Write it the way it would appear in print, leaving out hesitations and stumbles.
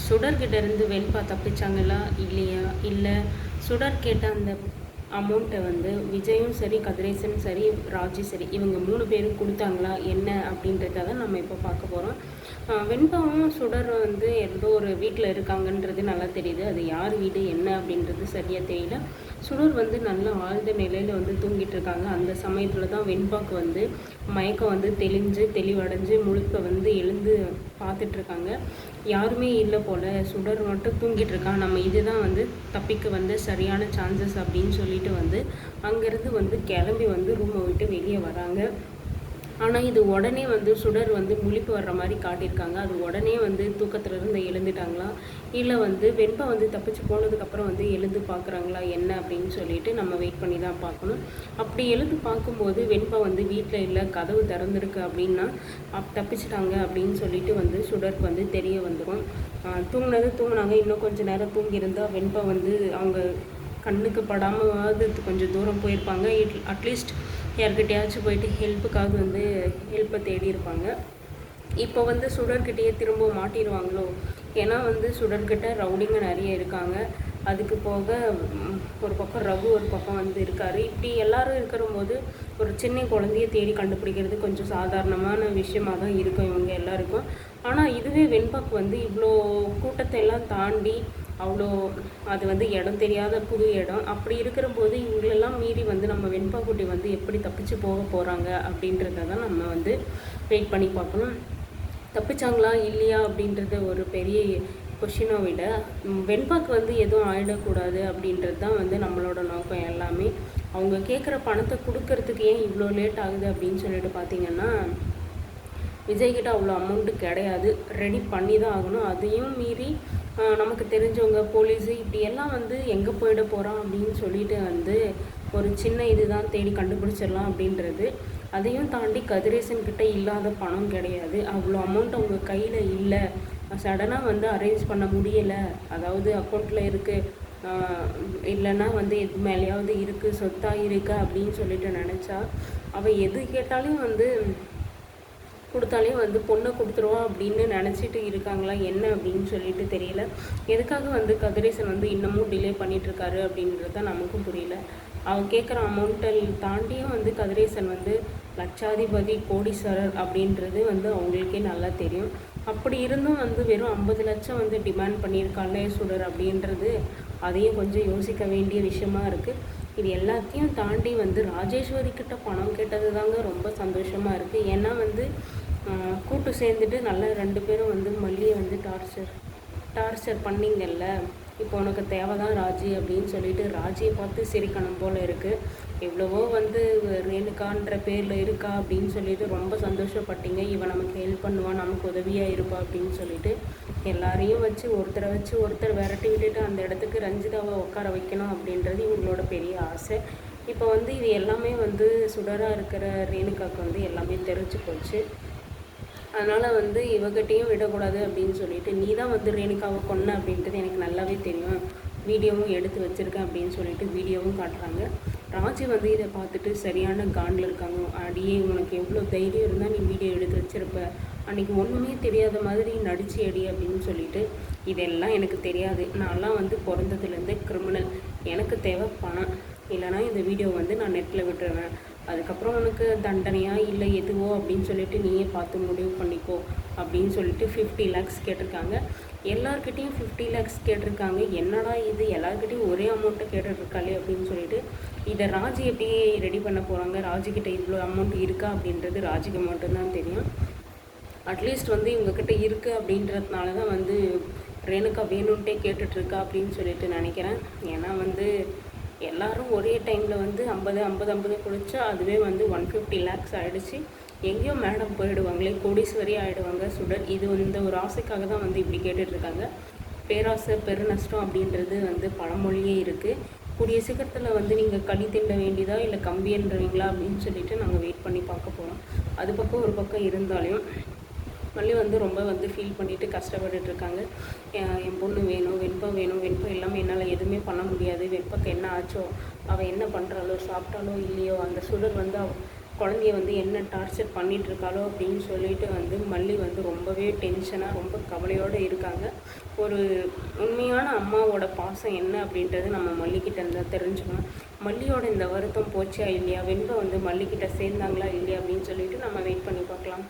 சுடர்கிட்ட இருந்து வெண்பா தப்பிச்சாங்களா இல்லையா? இல்லை சுடர் கேட்ட அந்த அமௌண்ட்டை வந்து விஜயும் சரி, கதிரேசனும் சரி, ராஜி சரி, இவங்க 3 பேரும் கொடுத்தாங்களா என்ன அப்படின்றத தான் நம்ம இப்போ பார்க்க போகிறோம். வெண்பாவும் சுடர் வந்து ஏதோ ஒரு வீட்டில் இருக்காங்கன்றது நல்லா தெரியுது. அது யார் வீடு என்ன அப்படின்றது சரியாக தெரியல. சுடர் வந்து நல்லா ஆழ்ந்த நிலையில் வந்து தூங்கிட்டு இருக்காங்க. அந்த சமயத்தில் தான் வெண்பாக்கு வந்து மயக்கம் வந்து தெளிவடைஞ்சு முழுக்க வந்து எழுந்து பார்த்துட்ருக்காங்க. யாருமே இல்லை போல், சுடர் மட்டும் தூங்கிட்டு இருக்கான், நம்ம இதுதான் வந்து தப்பிக்க வந்து சரியான சான்சஸ் அப்படின்னு சொல்லிட்டு வந்து அங்கேருந்து வந்து கிளம்பி வந்து ரூமை விட்டு வெளியே வராங்க. ஆனால் இது உடனே வந்து சுடர் வந்து முழிப்பு வர்ற மாதிரி காட்டியிருக்காங்க. அது உடனே வந்து தூக்கத்துலேருந்து எழுந்துட்டாங்களா, இல்லை வந்து வெண்பா வந்து தப்பிச்சு போனதுக்கப்புறம் வந்து எழுந்து பார்க்குறாங்களா என்ன அப்படின்னு சொல்லிட்டு நம்ம வெயிட் பண்ணி தான் பார்க்கணும். அப்படி எழுந்து பார்க்கும்போது வெண்பா வந்து வீட்டில் இல்லை, கதவு திறந்துருக்கு அப்படின்னா தப்பிச்சிட்டாங்க அப்படின்னு சொல்லிட்டு வந்து சுடருக்கு வந்து தெரிய வந்துடும். தூங்கினாங்க, இன்னும் கொஞ்சம் நேரம் தூங்கியிருந்தால் வெண்பா வந்து அவங்க கண்ணுக்கு படாமல் கொஞ்சம் தூரம் போயிருப்பாங்க. அட்லீஸ்ட் யார்கிட்டையாச்சும் போயிட்டு ஹெல்ப்புக்காக வந்து ஹெல்ப்பை தேடி இருப்பாங்க. இப்போ வந்து சுடர்கிட்டையே திரும்ப மாட்டிடுவாங்களோ? ஏன்னா வந்து சுடர்கிட்ட ரவுடிங்க நிறைய இருக்காங்க. அதுக்கு போக ஒரு பக்கம் ரகு ஒரு பக்கம் வந்து இருக்கார். இப்படி எல்லாரும் இருக்கிறபோது ஒரு சின்ன குழந்தைய தேடி கண்டுபிடிக்கிறது கொஞ்சம் சாதாரணமான விஷயமாக தான் இருக்கும் இவங்க எல்லாருக்கும். ஆனால் இதுவே வெண்பாக்கு வந்து இவ்வளோ கூட்டத்தை எல்லாம் தாண்டி அவ்வளோ அது வந்து இடம் தெரியாத புது இடம். அப்படி இருக்கிறபோது இவங்களெல்லாம் மீறி வந்து நம்ம வெண்பா குட்டி வந்து எப்படி தப்பிச்சு போக போகிறாங்க அப்படின்றத தான் நம்ம வந்து வெயிட் பண்ணி பார்க்கணும். தப்பிச்சாங்களா இல்லையா அப்படின்றத ஒரு பெரிய கொஷினை விட வெண்பாக்கு வந்து எதுவும் ஆயிடக்கூடாது அப்படின்றது தான் வந்து நம்மளோட நோக்கம் எல்லாமே. அவங்க கேட்குற பணத்தை கொடுக்கறதுக்கு ஏன் இவ்வளோ லேட் ஆகுது அப்படின்னு சொல்லிட்டு பார்த்தீங்கன்னா, விஜய்கிட்ட அவ்வளோ அமௌண்ட்டு கிடையாது, ரெடி பண்ணி தான் ஆகணும். அதையும் மீறி நமக்கு தெரிஞ்சவங்க போலீஸு இப்படி எல்லாம் வந்து எங்கே போயிட போகிறான் அப்படின்னு சொல்லிட்டு வந்து ஒரு சின்ன இது தான் தேடி கண்டுபிடிச்சிடலாம் அப்படின்றது. அதையும் தாண்டி கதிரேசன்கிட்ட இல்லாத பணம் கிடையாது, அவ்வளோ அமௌண்ட் அவங்க கையில் இல்லை, சடனாக வந்து அரேஞ்ச் பண்ண முடியலை. அதாவது அக்கௌண்ட்டில் இருக்குது, இல்லைன்னா வந்து எது மேலேயாவது இருக்குது, சொத்தாக இருக்குது அப்படின்னு சொல்லிட்டு நினச்சா அவள் எது கேட்டாலும் வந்து கொடுத்தாலே வந்து பொண்ணை கொடுத்துருவா அப்படின்னு நினச்சிட்டு இருக்காங்களா என்ன அப்படின்னு சொல்லிட்டு தெரியல. எதுக்காக வந்து கதிரேசன் வந்து இன்னமும் டிலே பண்ணிகிட்ருக்காரு அப்படின்றது தான் நமக்கும் புரியல. அவன் கேட்குற அமௌண்ட்டை தாண்டியும் வந்து கதிரேசன் வந்து லட்சாதிபதி கோடீஸ்வரர் அப்படின்றது வந்து அவங்களுக்கே நல்லா தெரியும். அப்படி இருந்தும் வந்து வெறும் 50 லட்சம் வந்து டிமாண்ட் பண்ணியிருக்காளே சுடர் அப்படின்றது அதையும் கொஞ்சம் யோசிக்க வேண்டிய விஷயமா இருக்குது. இது எல்லாத்தையும் தாண்டி வந்து ராஜேஸ்வரி கிட்ட பணம் கேட்டது தாங்க ரொம்ப சந்தோஷமாக இருக்குது. ஏன்னா வந்து கூட்டு சேர்ந்துட்டு நல்லா 2 பேரும் வந்து மல்லியை வந்து டார்ச்சர் பண்ணிங்கல்ல, இப்போ உனக்கு தேவை தான் ராஜி அப்படின்னு சொல்லிட்டு ராஜியை பார்த்து சிரிக்கணும் போல் இருக்குது. எவ்வளவோ வந்து ரேணுகான்ற பேரில் இருக்கா அப்படின்னு சொல்லிட்டு ரொம்ப சந்தோஷப்பட்டீங்க. இவன் நமக்கு ஹெல்ப் பண்ணுவான், நமக்கு உதவியாக இருப்பா அப்படின்னு சொல்லிட்டு எல்லாரையும் வச்சு ஒருத்தர் விரட்டி விட்டுட்டு அந்த இடத்துக்கு ரஞ்சிதாவை உட்கார வைக்கணும் அப்படின்றது இவங்களோட பெரிய ஆசை. இப்போ வந்து இது எல்லாமே வந்து சுடராக இருக்கிற ரேணுகாவுக்கு வந்து எல்லாமே தெரிஞ்சு போச்சு. அதனால் வந்து இவகிட்டையும் விடக்கூடாது அப்படின்னு சொல்லிட்டு, நீ தான் வந்து ரேணுகாவை கொன்ன அப்படின்றது எனக்கு நல்லாவே தெரியும், வீடியோவும் எடுத்து வச்சுருக்கேன் அப்படின்னு சொல்லிட்டு வீடியோவும் காட்டுறாங்க. ராஜி வந்து இதை பார்த்துட்டு சரியான காண்டில் இருக்காங்க. அடியே உனக்கு எவ்வளோ தைரியம் இருந்தால் நீ வீடியோ எடுத்து வச்சுருப்ப, அன்றைக்கி ஒன்றுமே தெரியாத மாதிரி நடிச்சு அடி அப்படின்னு சொல்லிட்டு, இதெல்லாம் எனக்கு தெரியாது, நான்லாம் வந்து பிறந்ததுலேருந்து கிரிமினல், எனக்கு தேவை பணம், இல்லைனா இந்த வீடியோ வந்து நான் நெட்டில் விட்டுருவேன், அதுக்கப்புறம் உனக்கு தண்டனையா இல்லை எதுவோ அப்படின்னு சொல்லிட்டு நீயே பார்த்து முடிவு பண்ணிக்கோ அப்படின்னு சொல்லிட்டு 50 lakhs கேட்டிருக்காங்க. எல்லார்கிட்டையும் 50 lakhs கேட்டிருக்காங்க. என்னடா இது, எல்லாருக்கிட்டையும் ஒரே அமௌண்ட்டை கேட்டுட்ருக்காளே அப்படின்னு சொல்லிட்டு இதை ராஜி எப்படி ரெடி பண்ண போகிறாங்க, ராஜிக்கிட்ட இவ்வளோ அமௌண்ட் இருக்கா அப்படின்றது ராஜிக்கு மட்டும்தான் தெரியும். அட்லீஸ்ட் வந்து இவங்கக்கிட்ட இருக்குது அப்படின்றதுனால தான் வந்து ரேணுகா வேணும்ன்ட்டே கேட்டுட்ருக்கா அப்படின்னு சொல்லிட்டு நினைக்கிறேன். ஏன்னா வந்து எல்லோரும் ஒரே டைமில் வந்து 50 குடிச்சா அதுவே வந்து 150 lakhs ஆகிடுச்சு. எங்கேயோ மேடம் போயிடுவாங்களே, கோடீஸ்வரி ஆகிடுவாங்க சுடர். இது இந்த ஒரு ஆசைக்காக தான் வந்து இப்படி கேட்டுட்ருக்காங்க. பேராசை பெருநஷ்டம் அப்படின்றது வந்து பழமொழியே இருக்குது. கூடிய சீக்கிரத்தில் வந்து நீங்கள் களி திண்ட வேண்டியதா இல்லை கம்பின்றவீங்களா அப்படின்னு சொல்லிட்டு நாங்கள் வெயிட் பண்ணி பார்க்க போகிறோம். அது பக்கம் ஒரு பக்கம் இருந்தாலும் மல்லி வந்து ரொம்ப வந்து ஃபீல் பண்ணிவிட்டு கஷ்டப்பட்டுட்ருக்காங்க. என் பொண்ணு வேணும், வெண்பா இல்லாமல் என்னால் எதுவுமே பண்ண முடியாது, வெண்பாக்கு என்ன ஆச்சோ, அவள் என்ன பண்ணுறாளோ, சாப்பிட்டாலோ இல்லையோ, அந்த சுடர் வந்து குழந்தைய வந்து என்ன டார்ச்சர் பண்ணிகிட்ருக்காளோ அப்படின்னு சொல்லிட்டு வந்து மல்லி வந்து ரொம்பவே டென்ஷனாக ரொம்ப கவலையோடு இருக்காங்க. ஒரு உண்மையான அம்மாவோட பாசம் என்ன அப்படின்றது நம்ம மல்லிக்கிட்ட இருந்தால் தெரிஞ்சுக்கணும். மல்லியோட இந்த வருத்தம் போச்சா இல்லையா, வெண்பா வந்து மல்லிக்கிட்ட சேர்ந்தாங்களா இல்லையா அப்படின்னு சொல்லிட்டு நம்ம வெயிட் பண்ணி பார்க்கலாம்.